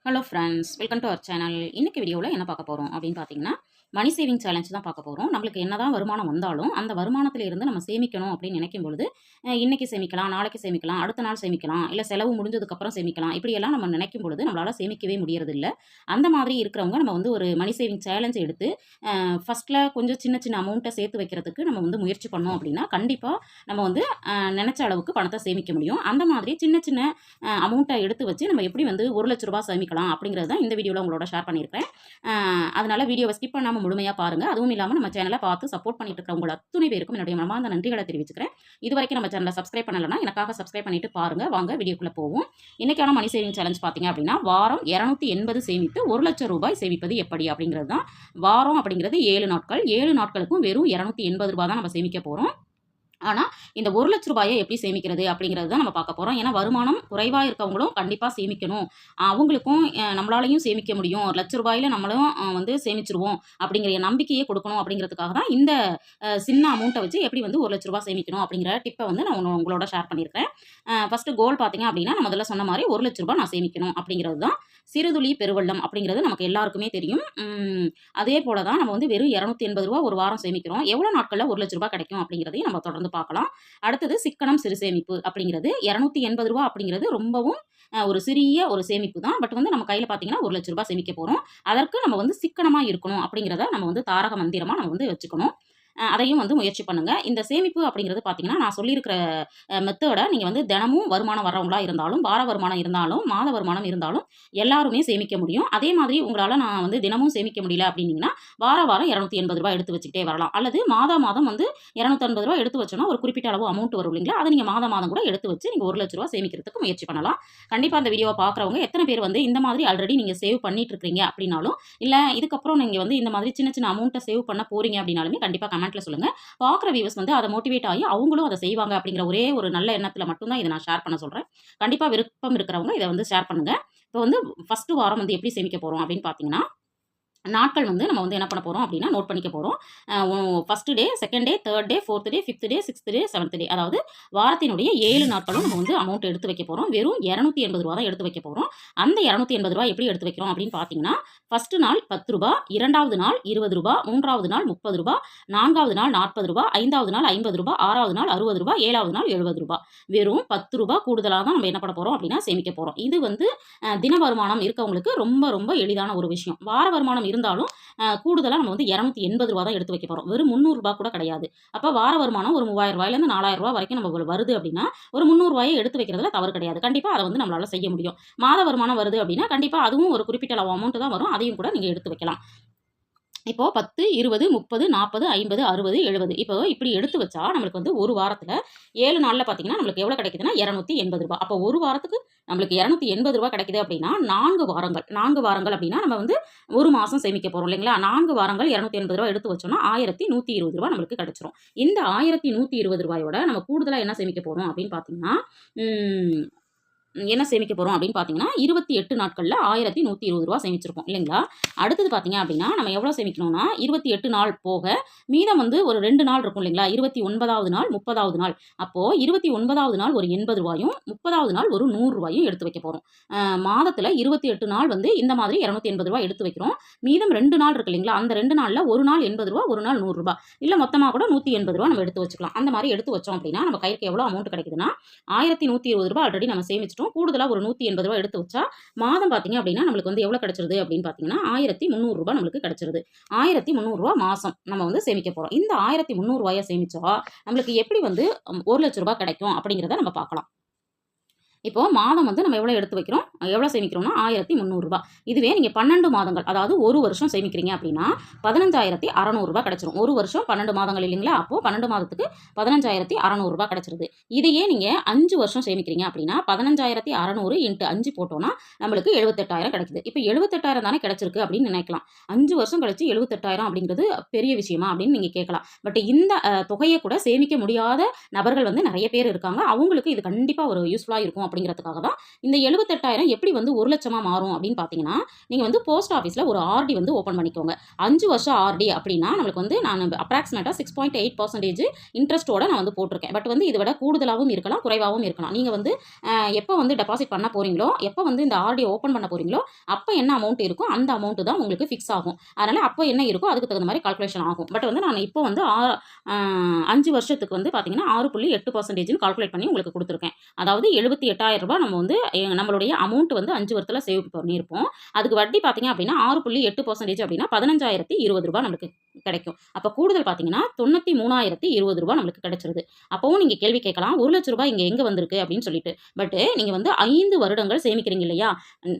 Hello friends, welcome to our channel. இன்னைக்கு வீடியோவில் என்ன பார்க்க போகிறோம் அப்படின்னு பார்த்தீங்கன்னா, மணி சேவிங் சேலஞ்ச் தான் பார்க்க போகிறோம். நம்மளுக்கு என்னதான் வருமானம் வந்தாலும் அந்த வருமானத்தில் இருந்து நம்ம சேமிக்கணும் அப்படின்னு நினைக்கும் பொழுது இன்னைக்கு சேமிக்கலாம், நாளைக்கு சேமிக்கலாம், அடுத்த நாள் சேமிக்கலாம், இல்லை செலவு முடிஞ்சதுக்கப்புறம் சேமிக்கலாம், இப்படியெல்லாம் நம்ம நினைக்கும் பொழுது நம்மளால் சேமிக்கவே முடியறதில்ல. அந்த மாதிரி இருக்கிறவங்க நம்ம வந்து ஒரு மணி சேவிங் சேலஞ்ச் எடுத்து ஃபஸ்ட்டில் கொஞ்சம் சின்ன சின்ன அமௌண்ட்டை சேர்த்து வைக்கிறதுக்கு நம்ம வந்து முயற்சி பண்ணோம் அப்படின்னா கண்டிப்பாக நம்ம வந்து நினச்ச அளவுக்கு பணத்தை சேமிக்க முடியும். அந்த மாதிரி சின்ன சின்ன அமௌண்ட்டை எடுத்து வச்சு நம்ம எப்படி வந்து ரூ. 1,00,000 சேமிக்கலாம் அப்படிங்கிறது தான் இந்த வீடியோவில் உங்களோட ஷேர் பண்ணியிருக்கேன். அதனால் வீடியோவை ஸ்கிப் பண்ணாமல் முழுமையாக பாருங்கள். அதுவும் இல்லாமல் நம்ம சேனலை பார்த்து சப்போர்ட் பண்ணிட்டு இருக்கிறவங்க அத்துணை பேருக்கும் என்னுடைய மனமார்ந்த நன்றிகளை தெரிவிச்சுக்கிறேன். இது வரைக்கும் நம்ம சேனலை சப்ஸ்கிரைப் பண்ணலைன்னா எனக்காக சப்ஸ்கிரைப் பண்ணிட்டு பாருங்கள். வாங்க வீடியோக்குள்ளே போவோம். இன்றைக்கான மணி சேவிங் சேலஞ்ச் பார்த்தீங்க அப்படின்னா, வாரம் 280 சேமித்து ரூ. 1,00,000 சேமிப்பது எப்படி அப்படிங்கிறது தான். வாரம் அப்படிங்கிறது 7 நாட்கள். 7 நாட்களுக்கும் வெறும் ரூ. 280 தான் நம்ம சேமிக்க போகிறோம். ஆனால் இந்த ரூ. 1,00,000 எப்படி சேமிக்கிறது அப்படிங்கிறது தான் நம்ம பார்க்க போகிறோம். ஏன்னா வருமானம் குறைவாக இருக்கவங்களும் கண்டிப்பாக சேமிக்கணும். அவங்களுக்கும் நம்மளாலையும் சேமிக்க முடியும். ரூ. 1,00,000 நம்மளும் வந்து சேமிச்சிருவோம் அப்படிங்கிற நம்பிக்கையை கொடுக்கணும் அப்படிங்கிறதுக்காக தான் இந்த சின்ன அமௌண்ட்டை வச்சு எப்படி வந்து ரூ. 1,00,000 சேமிக்கணும் அப்படிங்கிற டிப்பை வந்து நான் உங்களோட ஷேர் பண்ணியிருக்கேன். ஃபஸ்ட்டு கோல் பார்த்தீங்க அப்படின்னா, நான் முதல்ல சொன்ன மாதிரி ரூ. 1,00,000 நான் சேமிக்கணும் அப்படிங்கிறது தான். சிறுதுளி பெருவெள்ளம் அப்படிங்கிறது நமக்கு எல்லாருக்குமே தெரியும். அதே போல தான் நம்ம வந்து வெறும் ரூ. 280 ஒரு வாரம் சேமிக்கிறோம். எவ்வளோ நாட்களில் ரூ. 1,00,000 கிடைக்கும் அப்படிங்கிறதையும் நம்ம தொடர்ந்து பார்க்கலாம். அடுத்தது சிக்கனம் சிறு சேமிப்பு அப்படிங்கிறது ரூ. 280 அப்படிங்கிறது ரொம்பவும் ஒரு சிறிய ஒரு சேமிப்பு தான். பட் வந்து நம்ம கையில் பார்த்தீங்கன்னா ரூ. 1,00,000 சேமிக்க போகிறோம். அதற்கு நம்ம வந்து சிக்கனமாக இருக்கணும் அப்படிங்கிறத நம்ம வந்து தாரக மந்திரமாக நம்ம வந்து வச்சுக்கணும். அதையும் வந்து முயற்சி பண்ணுங்க. இந்த சேமிப்பு அப்படிங்கிறது பார்த்தீங்கன்னா, நான் சொல்லியிருக்கிற மெத்தட நீங்கள் வந்து தினமும் வருமானம் வர்றவங்களா இருந்தாலும், வார வருமானம் இருந்தாலும், மாத வருமானம் இருந்தாலும் எல்லாருமே சேமிக்க முடியும். அதே மாதிரி உங்களால் நான் வந்து தினமும் சேமிக்க முடியல அப்படின்னீங்கன்னா, வாரம் ரூ. 280 எடுத்து வச்சுக்கிட்டே வரலாம். அல்லது மாதம் வந்து ரூ. 280 எடுத்து வச்சோன்னா ஒரு குறிப்பிட்ட அளவு அமௌண்ட் வரும் இல்லைங்களா? அதை நீங்கள் மாதம் கூட எடுத்து வச்சு நீங்கள் ரூ. 1,00,000 சேமிக்கிறதுக்கு முயற்சி பண்ணலாம். கண்டிப்பாக அந்த வீடியோவை பார்க்குறவங்க எத்தனை பேர் வந்து இந்த மாதிரி ஆல்ரெடி நீங்கள் சேவ் பண்ணிட்டு இருக்கிறீங்க அப்படின்னாலும், இல்லை இதுக்கப்புறம் நீங்கள் வந்து இந்த மாதிரி சின்ன சின்ன அமௌண்ட்டை சேவ் பண்ண போறீங்க அப்படின்னாலுமே கண்டிப்பாக கமெண்ட்ல சொல்லுங்க. பார்க்குற வியூவர்ஸ் வந்து அதை மோட்டிவேட் ஆகி அவங்களும் அதை செய்வாங்க அப்படிங்கிற ஒரே ஒரு நல்ல எண்ணத்துல மட்டும் தான் இதை நான் ஷேர் பண்ண சொல்றேன். கண்டிப்பா விருப்பம் இருக்கிறவங்க இதை வந்து ஷேர் பண்ணுங்க. இப்போ வந்து ஃபர்ஸ்ட் வாரம் வந்து எப்படி சேமிக்க போறோம் அப்படின்னு பார்த்தீங்கன்னா, நாட்கள் வந்து நம்ம வந்து என்ன பண்ண போகிறோம் அப்படின்னா நோட் பண்ணிக்க போகிறோம். First day, second day, third day, fourth day, fifth day, sixth day, seventh day, அதாவது வாரத்தினுடைய 7 நாட்களும் நம்ம வந்து அமௌண்ட் எடுத்து வைக்க போகிறோம். வெறும் ரூ. 280 தான் எடுத்து வைக்க போகிறோம். அந்த ரூ. 280 எப்படி எடுத்து வைக்கிறோம் அப்படின்னு பார்த்தீங்கன்னா, ஃபஸ்ட்டு நாள் ரூ. 10, 2வது நாள் ரூ. 20, 3வது நாள் ரூ. 30, 4வது நாள் ரூ. 40, 5வது நாள் ரூ. 50, 6வது நாள் ரூ. 60, 7வது நாள் ரூ. 70. வெறும் ரூ. 10 கூடுதலாக தான் நம்ம என்ன பண்ண போகிறோம் அப்படின்னா சேமிக்க போகிறோம். இது வந்து தின வருமானம் இருக்கவங்களுக்கு ரொம்ப ரொம்ப எளிதான ஒரு விஷயம். வார வருமானம் இருந்தாலும் கூடுதலாக நம்ம வந்து ரூ. 280 தான் எடுத்து வைக்க போகிறோம். வெறும் ரூ. 300 கூட கிடையாது. அப்போ வார வருமானம் ஒரு ரூ. 3,000 4,000 வரைக்கும் நம்ம வருது அப்படின்னா ஒரு ரூ. 300 எடுத்து வைக்கிறதுல தவறு கிடையாது. கண்டிப்பாக அதை வந்து நம்மளால செய்ய முடியும். மாத வருமானம் வருது அப்படின்னா கண்டிப்பாக அதுவும் ஒரு குறிப்பிட்ட அளவு அமௌண்ட் தான் வரும். அதையும் கூட நீங்கள் எடுத்து வைக்கலாம். இப்போ 10, 20, 30, 40, 50, 60, 70 இப்போ இப்படி எடுத்து வச்சா நம்மளுக்கு வந்து ஒரு வாரத்தில் 7 நாளில் பார்த்தீங்கன்னா நம்மளுக்கு எவ்வளோ கிடைக்குதுன்னா ரூ. 280. அப்போ ஒரு வாரத்துக்கு நம்மளுக்கு ரூ. 280 கிடைக்குது அப்படின்னா 4 வாரங்கள் அப்படின்னா நம்ம வந்து ஒரு மாதம் சேமிக்க போகிறோம் இல்லைங்களா? 4 வாரங்கள் ரூ. 280 எடுத்து வச்சோம்னா ரூ. 1,120 நம்மளுக்கு கிடைச்சிரும். இந்த ரூ. 1,120 நம்ம கூடுதலாக என்ன சேமிக்க போகிறோம் அப்படின்னு பார்த்தீங்கன்னா, என்ன சேமிக்க போகிறோம் அப்படின்னு பார்த்தீங்கன்னா 28 நாட்களில் ரூ. 1,120 சேமிச்சிருக்கோம் இல்லைங்களா? அடுத்தது பார்த்தீங்க அப்படின்னா நம்ம எவ்வளோ சேமிக்கணும்னா 28 நாள் போக மீதம் வந்து ஒரு 2 நாள் இருக்கும் இல்லைங்களா? 29வது நாள் 30வது நாள். அப்போது 29வது நாள் ஒரு ரூ. 80, 30வது நாள் ஒரு ரூ. 100 எடுத்து வைக்க போகிறோம். மாதத்தில் 28 நாள் வந்து இந்த மாதிரி ரூ. 280 எடுத்து வைக்கிறோம். மீதம் 2 நாள் இருக்கு இல்லைங்களா? அந்த 2 நாளில் ஒரு நாள் ரூ. 80, ஒரு நாள் ரூ. 100, இல்லை மொத்தமாக கூட ரூ. 180 நம்ம எடுத்து வச்சுக்கலாம். அந்த மாதிரி எடுத்து வச்சோம் அப்படின்னா நம்ம கைக்கு எவ்வளோ அமௌண்ட் கிடைக்குதுன்னா ரூ. 1,120 ஆல்ரெடி நம்ம சேமிச்சிட்டோம். கூடுதலாக ஒரு ரூ. 180 எடுத்து வச்சா மாதம் பார்த்தீங்க அப்படின்னா நம்மளுக்கு வந்து எவ்வளோ கிடைச்சிருது அப்படின்னு பார்த்தீங்கன்னா ரூ. 1,300 நம்மளுக்கு கிடைச்சிருது. ரூ. 1,300 மாதம் நம்ம வந்து சேமிக்க போகிறோம். இந்த ரூ. 1,300 சேமிச்சா நம்மளுக்கு எப்படி வந்து ரூ. 1,00,000 கிடைக்கும் அப்படிங்கிறத நம்ம பார்க்கலாம். இப்போ மாதம் வந்து நம்ம எவ்வளோ எடுத்து வைக்கிறோம், எவ்வளோ சேமிக்கிறோம்னா ரூ. 1,300. இதுவே நீங்கள் 12 மாதங்கள் அதாவது ஒரு வருஷம் சேமிக்கிறீங்க அப்படின்னா ரூ. 15,600 கிடைச்சிரும். ஒரு வருஷம் 12 மாதங்கள் இல்லைங்களா? அப்போது 12 மாதத்துக்கு ரூ. 15,600 கிடைச்சிருது. இதையே நீங்கள் 5 வருஷம் சேமிக்கிறீங்க அப்படின்னா 15,600 × 5 போட்டோம்னா நம்மளுக்கு 78,000 கிடைக்குது. இப்போ 78,000 தானே கிடைச்சிருக்கு அப்படின்னு நினைக்கலாம். 5 வருஷம் கழிச்சு 78,000 அப்படிங்கிறது பெரிய விஷயமா அப்படின்னு நீங்கள் கேட்கலாம். பட் இந்த தொகையை கூட சேமிக்க முடியாத நபர்கள் வந்து நிறைய பேர் இருக்காங்க. அவங்களுக்கு இது கண்டிப்பாக ஒரு யூஸ்ஃபுல்லாக இருக்கும் அப்படிங்கிறதுக்காக தான். இந்த 78,000 எப்படி வந்து 1,00,000 மாறும் அப்படின்னு பார்த்தீங்கன்னா, நீங்கள் வந்து போஸ்ட் ஆஃபீஸில் ஒரு ஆர்டி வந்து ஓப்பன் பண்ணிக்கோங்க. 5 வருஷம் ஆர்டி அப்படின்னா நம்மளுக்கு வந்து நான் அப்ராக்சிமேட்டாக 6.8% இன்ட்ரெஸ்ட்டோட நான் வந்து போட்டிருக்கேன். பட் வந்து இதை விட கூடுதலாகவும் இருக்கலாம், குறைவாகவும் இருக்கலாம். நீங்கள் வந்து எப்போ வந்து டெபாசிட் பண்ண போகிறீங்களோ, எப்போ வந்து இந்த ஆர்டியை ஓப்பன் பண்ண போகிறீங்களோ, அப்போ என்ன அமௌண்ட் இருக்கோ அந்த அமௌண்ட்டு தான் உங்களுக்கு ஃபிக்ஸ் ஆகும். அதனால் அப்போ என்ன இருக்கோ அதுக்கு தகுந்த மாதிரி கால்குலேஷன் ஆகும். பட் வந்து நான் இப்போ வந்து 5 வருஷத்துக்கு வந்து பார்த்தீங்கன்னா 6.8% கால்குலேட் பண்ணி உங்களுக்கு கொடுத்துருக்கேன். அதாவது ரூ. 78,000 நம்ம வந்து நம்மளுடைய அமௌண்ட் வந்து 5 வருஷத்துல சேவ் பண்ணியிருப்போம். அதுக்கு வட்டி பார்த்தீங்க அப்படின்னா 6.8% அப்படின்னா ரூ. 15,020 நம்மளுக்கு கிடைக்கும். அப்போ கூடுதல் பார்த்தீங்கன்னா ரூ. 93,020 நம்மளுக்கு கிடைச்சிருது. அப்பவும் நீங்க கேள்வி கேட்கலாம், ரூ. 1,00,000 இங்க எங்க வந்திருக்கு அப்படின்னு சொல்லிட்டு. பட் நீங்க வந்து 5 வருடங்கள் சேமிக்கிறீங்க இல்லையா?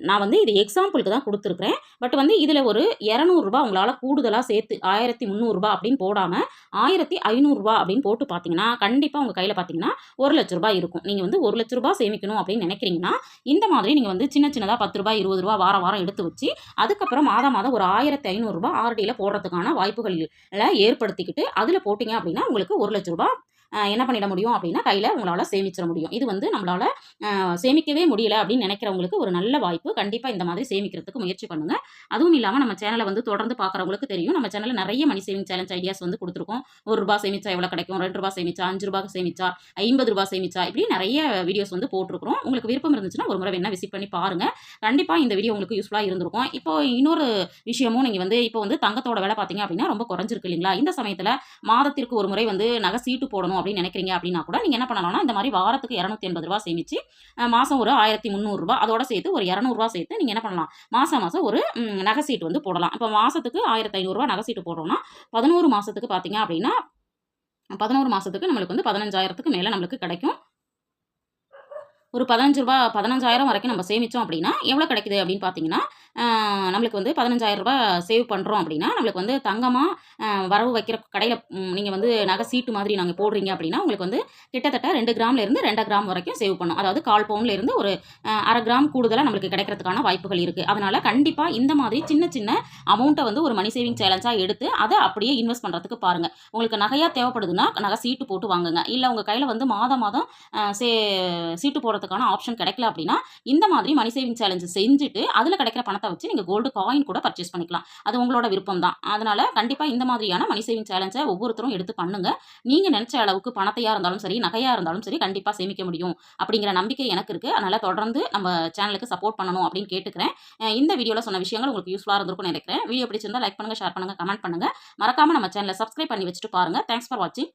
நான் வந்து இது எக்ஸாம்பிளுக்கு தான் கொடுத்துருக்கிறேன். பட் வந்து இதுல ஒரு ரூ. 200 உங்களால கூடுதலா சேர்த்து ரூ. 1,300 அப்படின்னு போடாம ரூ. 1,500 அப்படின்னு போட்டு பார்த்தீங்கன்னா, கண்டிப்பா உங்க கையில பார்த்தீங்கன்னா ரூ. 1,00,000 இருக்கும். நீங்க வந்து ரூ. 1,00,000 சேமிக்கணும் அப்படின்னு நினைக்கிறீங்கன்னா, இந்த மாதிரி நீங்க வந்து சின்ன சின்னதா ரூ. 10 ரூ. 20 வாரம் வாரம் எடுத்து வச்சு, அதுக்கப்புறம் மாதம் மாதம் ஒரு ரூ. 1,500 ஆர்டியில போடுறதுக்கான வாய்ப்புகள் ஏற்படுத்திக்கிட்டு, அதுல போட்டீங்க அப்படின்னா உங்களுக்கு ரூ. 1,00,000 என்ன பண்ணிட முடியும் அப்படின்னா, கையில உங்களால சேமிச்சிட முடியும். இது வந்து நம்மளால சேமிக்கவே முடியல அப்படின்னு நினைக்கிறவங்களுக்கு ஒரு நல்ல வாய்ப்பு. கண்டிப்பா இந்த மாதிரி சேமிக்கிறதுக்கு முயற்சி பண்ணுங்க. அதுவும் இல்லாம நம்ம சேனலை வந்து தொடர்ந்து பார்க்குறவங்களுக்கு தெரியும். நம்ம சேனல்ல நிறைய மணி சேவிங் சேலஞ்ச் ஐடியாஸ் வந்து கொடுத்துருக்கோம். ரூ. 1 சேமிச்சா எவ்வளோ கிடைக்கும்? ரூ. 2 சேமிச்சா, ரூ. 5 சேமிச்சா, ரூ. 50 சேமிச்சா, இப்படி நிறைய வீடியோஸ் வந்து போட்டிருக்கிறோம். உங்களுக்கு விருப்பம் இருந்துச்சுன்னா ஒரு முறை வேணா விசிட் பண்ணி பாருங்க. கண்டிப்பா இந்த வீடியோ உங்களுக்கு யூஸ்ஃபுல்லா இருந்திருக்கும். இப்போ இன்னொரு விஷயமும் நீங்க வந்து இப்போ வந்து தங்கத்தோட விலை பார்த்தீங்க அப்படின்னா ரொம்ப குறைஞ்சிருக்கு இல்லைங்களா? இந்த சமயத்துல மாதத்திற்கு ஒரு முறை வந்து நகை சீட்டு போடணும் அப்படின்னு நினைக்கிறீங்க அப்படின்னா கூட நீங்க என்ன பண்ணலாம்னா, இந்த மாதிரி வாரத்துக்கு ரூ. 280 சேமிச்சு மாசம் ஒரு ரூ. 1,300 அதோட சேர்த்து ஒரு ரூ. 200 சேர்த்து நீங்க என்ன பண்ணலாம், மாசம் மாசம் ஒரு நகை சீட்டு வந்து போடலாம். இப்போ மாசத்துக்கு ரூ. 1,500 நகை சீட்டு போடுறோம்னா 11 மாசத்துக்கு பார்த்தீங்க அப்படின்னா 11 மாசத்துக்கு நம்மளுக்கு வந்து 15,000க்கு மேல நம்மளுக்கு கிடைக்கும். ஒரு ரூ. 15,000 வரைக்கும் நம்ம சேமிச்சோம் அப்படின்னா எவ்வளோ கிடைக்குது அப்படின்னு பார்த்தீங்கன்னா, நம்மளுக்கு வந்து ரூ. 15,000 சேவ் பண்ணுறோம் அப்படின்னா, நம்மளுக்கு வந்து தங்கமா வரவு வைக்கிற கடையில நீங்க வந்து நகை சீட்டு மாதிரி நாங்க போடுறீங்க அப்படின்னா, உங்களுக்கு வந்து கிட்டத்தட்ட 2 கிராம்லேருந்து 2 கிராம் வரைக்கும் சேவ் பண்ணும். அதாவது 1/4 பவுன்லேருந்து ஒரு 1/2 கிராம் கூடுதலா நம்மளுக்கு கிடைக்கிறதுக்கான வாய்ப்புகள் இருக்கு. அதனால கண்டிப்பா இந்த மாதிரி சின்ன சின்ன அமௌண்ட்டை வந்து ஒரு மணி சேவிங் சேலஞ்சா எடுத்து அதை அப்படியே இன்வெஸ்ட் பண்ணுறதுக்கு பாருங்க. உங்களுக்கு நகையா தேவைப்படுதுன்னா நகை சீட்டு போட்டு வாங்குங்க. இல்ல உங்க கையில வந்து மாதம் மாதம் அ சே சீட்டு போடுறதுக்கான ஆப்ஷன் கிடைக்கல அப்படின்னா, இந்த மாதிரி மணி சேவிங் சேலஞ்ச் செஞ்சுட்டு அதில கிடைக்கிற பணத்தை வச்சு நீங்க கோல்டு காயின் கூட பர்ச்சேஸ் பண்ணிக்கலாம். அது உங்களோட விருப்பம் தான். அதனால கண்டிப்பா இந்த மாதிரியான மணி சேவிங் சேலஞ்ச ஒவ்வொருத்தரும் எடுத்து பண்ணுங்க. நீங்க நினைச்ச அளவுக்கு பணத்தையா இருந்தாலும் சரி, நகையா இருந்தாலும் சரி கண்டிப்பா சேமிக்க முடியும் அப்படிங்கிற நம்பிக்கை எனக்கு இருக்கு. அதனால தொடர்ந்து நம்ம சேனலுக்கு சப்போர்ட் பண்ணணும் அப்படின்னு கேட்டுக்கிறேன். இந்த வீடியோல சொன்ன விஷயங்கள் உங்களுக்கு யூஸ்ஃபுல்லா இருந்திருக்கும்னு நினைக்கிறேன். வீடியோ பிடிச்சிருந்தா லைக் பண்ணுங்க, ஷேர் பண்ணுங்க, கமெண்ட் பண்ணுங்க. மறக்காம நம்ம சேனலை சப்ஸ்கிரைப் பண்ணி வச்சுட்டு பாருங்க. தேங்க்ஸ் ஃபார் வாட்சிங்.